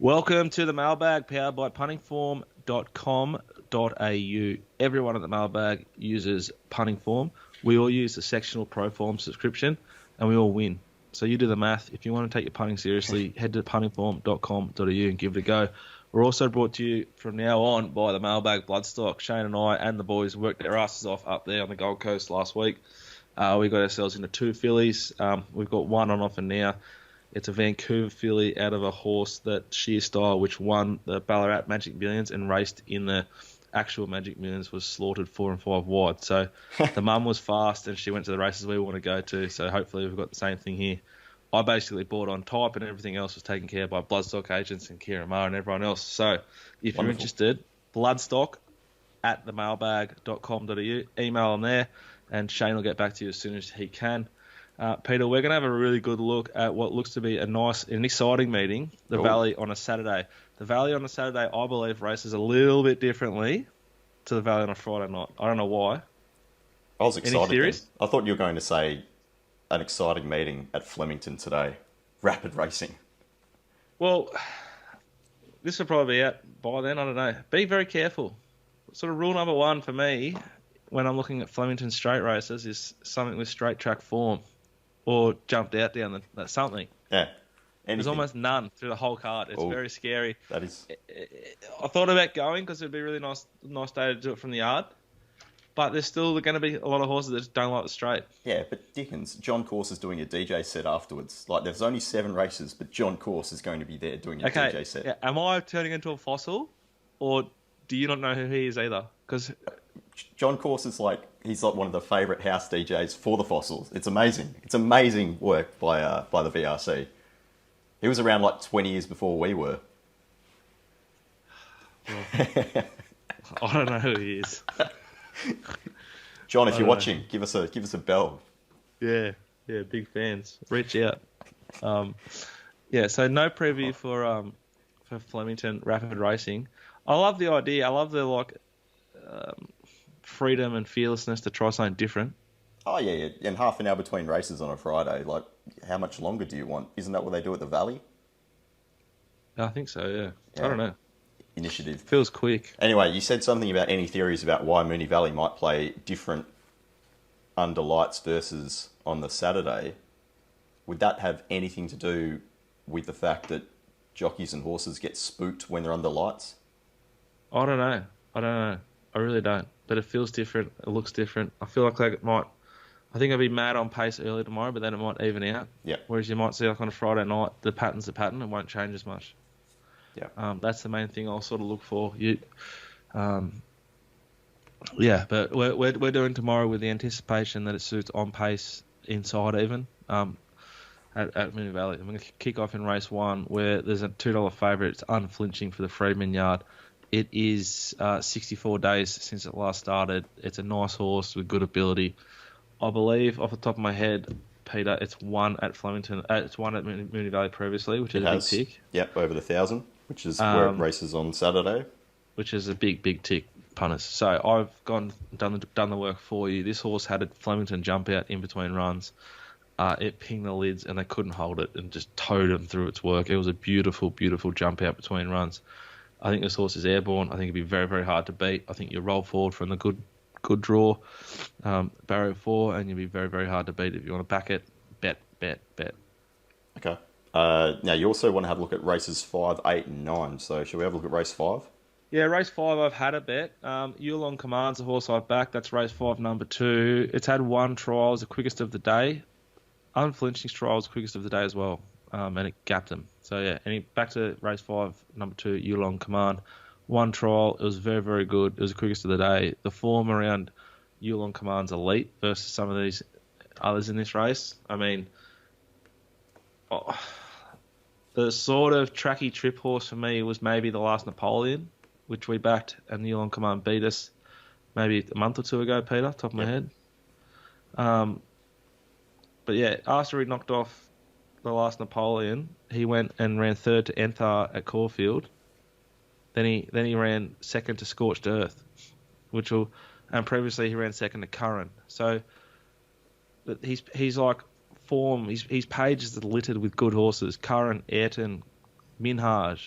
Welcome to the Mailbag, powered by puntingform.com.au. Everyone at the Mailbag uses Punting Form. We all use the sectional Pro Form subscription, and we all win. So you do the math. If you want to take your punting seriously, head to puntingform.com.au and give it a go. We're also brought to you from now on by the Mailbag Bloodstock. Shane and I and the boys worked their asses off up there on the Gold Coast last week. We got ourselves into 2 fillies. We've got one on offer now. It's a Vancouver filly out of a horse that sheer style, which won the Ballarat Magic Millions and raced in the actual Magic Millions, was slaughtered 4 and 5 wide. So the mum was fast and she went to the races we want to go to. So hopefully we've got the same thing here. I basically bought on type and everything else was taken care of by Bloodstock agents and Kieran Maher and everyone else. So if you're interested, Bloodstock at themailbag.com.au. Email them there and Shane will get back to you as soon as he can. Peter, we're going to have a really good look at what looks to be an exciting meeting, the Valley on a Saturday. The Valley on a Saturday, I believe, races a little bit differently to the Valley on a Friday night. I don't know why. I was excited. Any theories? I thought you were going to say an exciting meeting at Flemington today. Rapid racing. Well, this will probably be out by then. I don't know. Be very careful. Sort of rule number 1 for me when I'm looking at Flemington straight races is something with straight track form. Or jumped out down that's something. Yeah. There's almost none through the whole card. It's very scary. That is. I thought about going because it'd be a really nice day to do it from the yard. But there's still going to be a lot of horses that just don't like the straight. Yeah, but Dickens, John Course is doing a DJ set afterwards. Like, there's only 7 races, but John Course is going to be there doing a DJ set. Yeah. Am I turning into a fossil? Or do you not know who he is either? Because John Course is he's one of the favourite house DJs for the fossils. It's amazing. It's amazing work by the VRC. He was around 20 years before we were. Well, I don't know who he is. John, if you're watching, give us a bell. Yeah, big fans. Reach out. So no preview for Flemington Rapid Racing. I love the idea. I love the freedom and fearlessness to try something different. Oh, yeah. And half an hour between races on a Friday. How much longer do you want? Isn't that what they do at the Valley? I think so, yeah. I don't know. Initiative. Feels quick. Anyway, you said something about any theories about why Moonee Valley might play different under lights versus on the Saturday. Would that have anything to do with the fact that jockeys and horses get spooked when they're under lights? I don't know. I really don't. But it feels different. It looks different. I feel like it might. I think I'd be mad on pace early tomorrow, but then it might even out. Yeah. Whereas you might see on a Friday night, the pattern's the pattern. It won't change as much. Yeah. That's the main thing I'll sort of look for. But we're doing tomorrow with the anticipation that it suits on pace inside even. At Moonee Valley. I'm going to kick off in race 1 where there's a $2 favourite. It's unflinching for the Freedman Yard. It is 64 days since it last started. It's a nice horse with good ability. I believe, off the top of my head, Peter, it's won at Flemington. It's won at Moonee Valley previously, which is a big tick. Yep, over the 1,000, which is where it races on Saturday. Which is a big tick, punters. So I've done the work for you. This horse had a Flemington jump out in between runs. It pinged the lids and they couldn't hold it and just towed him through its work. It was a beautiful jump out between runs. I think this horse is airborne. I think it'd be very, very hard to beat. I think you roll forward from the good draw, barrier 4, and you'll be very, very hard to beat. If you want to back it, bet. Okay. Now, you also want to have a look at races 5, 8, and 9. So, shall we have a look at race 5? Yeah, race 5, I've had a bet. Yulong Command's a horse I've backed. That's race 5, number 2. It's had 1 trial, it's the quickest of the day. Unflinching trial was the quickest of the day as well, and it gapped him. So, yeah, back to race 5, number 2, Yulong Command. 1 trial, it was very, very good. It was the quickest of the day. The form around Yulong Command's elite versus some of these others in this race. I mean, the sort of tracky trip horse for me was maybe the last Napoleon, which we backed, and Yulong Command beat us maybe a month or 2 ago, Peter, top of my head. But yeah, after he knocked off the last Napoleon, he went and ran 3rd to Enthar at Caulfield. Then he ran 2nd to Scorched Earth, and previously he ran 2nd to Curran. So he's like form. His page is littered with good horses: Curran, Ayrton, Minhaj,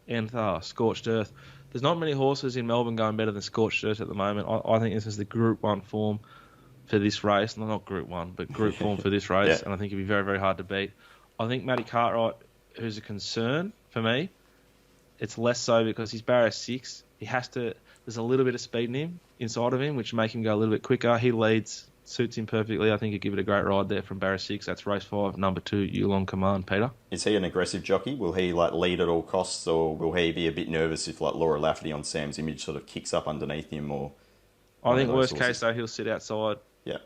and Scorched Earth. There's not many horses in Melbourne going better than Scorched Earth at the moment. I think this is the Group 1 form for this race. No, not Group 1, but Group form for this race. Yeah. And I think it'd be very, very hard to beat. I think Matty Cartwright, who's a concern for me, it's less so because he's barrier 6. There's a little bit of speed in him, inside of him, which make him go a little bit quicker. He leads, suits him perfectly. I think he'd give it a great ride there from barrier 6. That's race 5, number 2, Yulong Command, Peter. Is he an aggressive jockey? Will he lead at all costs, or will he be a bit nervous if Laura Lafferty on Sam's Image sort of kicks up underneath him? Or I think worst case though, he'll sit outside. Yeah.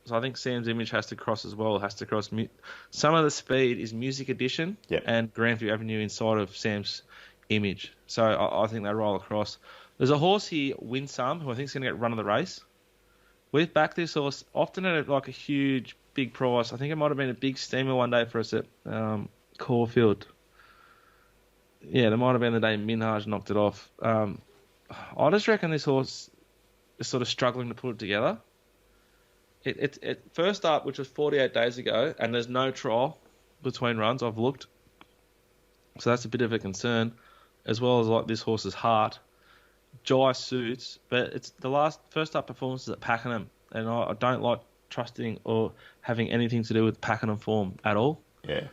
So I think Sam's Image has to cross as well. Has to cross. Some of the speed is Music Edition and Grandview Avenue inside of Sam's Image. So I think they roll across. There's a horse here, Winsome, who I think is going to get run of the race. We've backed this horse often at a huge, big price. I think it might have been a big steamer one day for us at Caulfield. Yeah, there might have been the day Minhaj knocked it off. I just reckon this horse is sort of struggling to put it together. It first up, which was 48 days ago, and there's no trial between runs. I've looked, so that's a bit of a concern, as well as like this horse's heart. Jai suits, but it's the first up performances at Pakenham, and I don't like trusting or having anything to do with Pakenham form at all. Yeah.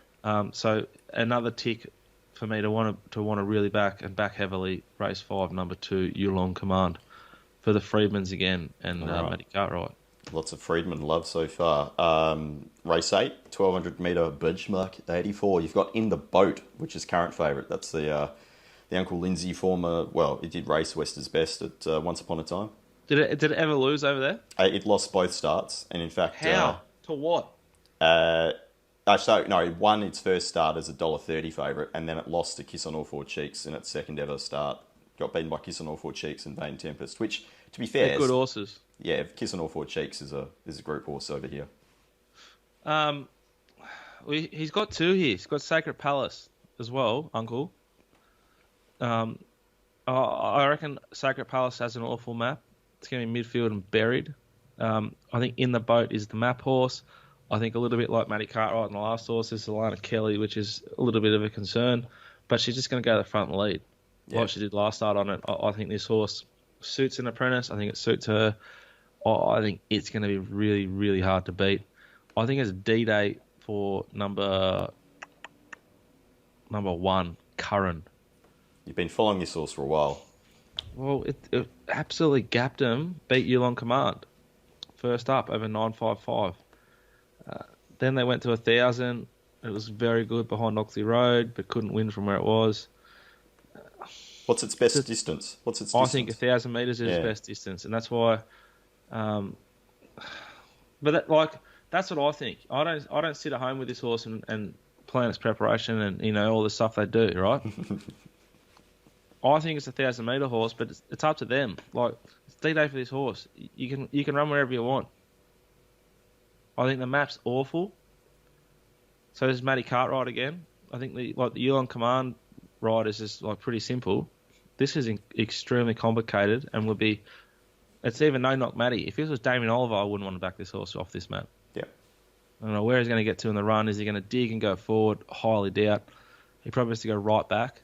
So another tick for me to want to really back heavily. Race 5, number 2, Yulong Command, for the Freedmans again, and Matty Cartwright. Lots of Freedman love so far. Race 8, 1200 metre benchmark, 84. You've got In the Boat, which is current favourite. That's the Uncle Lindsay former. Well, it did race Wester's Best at Once Upon a Time. Did it ever lose over there? It lost both starts, and in fact, how to what? It won its first start as a $1.30 favourite, and then it lost to Kiss on All Four Cheeks in its second ever start. Got beaten by Kiss on All Four Cheeks and Vain Tempest, which, to be fair, they're good horses. Yeah, Kiss on All Four Cheeks is a group horse over here. He's got 2 here. He's got Sacred Palace as well, Uncle. I reckon Sacred Palace has an awful map. It's going to be midfield and buried. I think In the Boat is the map horse. I think a little bit like Matty Cartwright and the last horse is Alana Kelly, which is a little bit of a concern. But she's just going to go to the front and lead, like she did last start on it. I think this horse suits an apprentice. I think it suits her. I think it's going to be really, really hard to beat. I think it's D-Day for number 1, Curran. You've been following this horse for a while. Well, it absolutely gapped him, beat Yulong Command. First up, over 9.55. Then they went to 1,000. It was very good behind Oxley Road, but couldn't win from where it was. What's its best distance? I think 1,000 metres is its best distance, and that's why. But that's what I think. I don't sit at home with this horse and plan its preparation and all the stuff they do, right? I think it's a 1,000 metre horse, but it's up to them. Like, it's D-Day for this horse. You can run wherever you want. I think the map's awful. So there's Matty Cartwright again. I think the Yulong Command ride is just pretty simple. This is extremely complicated and would be. It's even no knock Matty. If this was Damien Oliver, I wouldn't want to back this horse off this map. Yeah. I don't know where he's going to get to in the run. Is he going to dig and go forward? Highly doubt. He probably has to go right back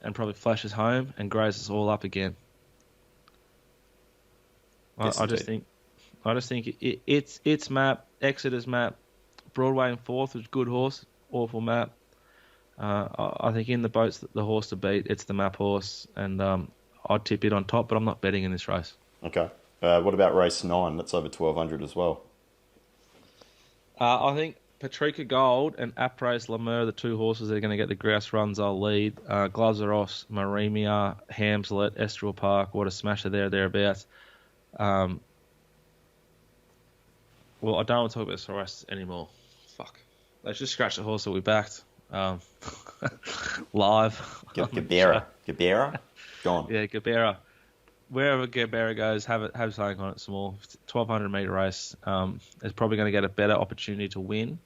and probably flashes home and grows us all up again. Yes, I just think its map, Exeter's map, Broadway and 4th was good horse, awful map. I think In the Boat's the horse to beat. It's the map horse, and I'd tip it on top, but I'm not betting in this race. Okay. What about race 9? That's over 1,200 as well. I think Patrica Gold and Apres Lemur, the 2 horses that are going to get the grouse runs, I'll lead. Glazeros, Maremia, Hamslet, Estrel Park, what a smasher thereabouts. Well, I don't want to talk about this race anymore. Fuck. Let's just scratch the horse that we backed. Live. Gabera? Gone. Yeah, Gabera. Wherever Gabera goes, have something on it small. 1,200 metre race. It's probably going to get a better opportunity to win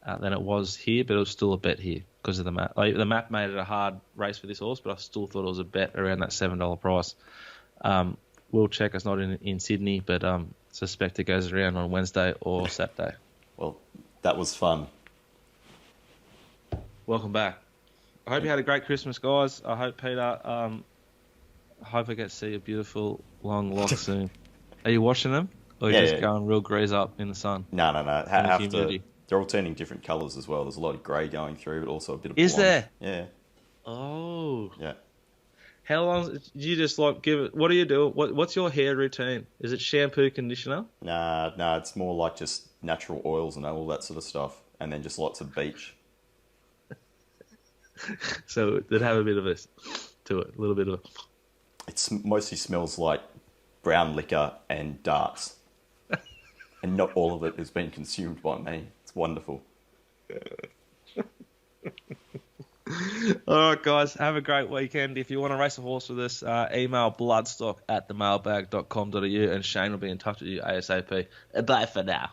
than it was here, but it was still a bet here because of the map. The map made it a hard race for this horse, but I still thought it was a bet around that $7 price. We'll check. It's not in Sydney, but suspect it goes around on Wednesday or Saturday. Well, that was fun. Welcome back. I hope you had a great Christmas, guys. I hope Peter. I hope I get to see your beautiful long locks soon. Are you washing them, or are you just going real grease up in the sun? No. Have to. They're all turning different colours as well. There's a lot of grey going through, but also a bit of blonde. Is there? Yeah. Oh. Yeah. How long do you just like give it? What do you do? What's your hair routine? Is it shampoo, conditioner? Nah. It's more like just natural oils and all that sort of stuff, and then just lots of beach. So it'd have a bit of a to it, a little bit of. It mostly smells like brown liquor and darts, and not all of it has been consumed by me. It's wonderful. All right, guys, have a great weekend. If you want to race a horse with us, email bloodstock@themailbag.com.au and Shane will be in touch with you ASAP. Bye for now.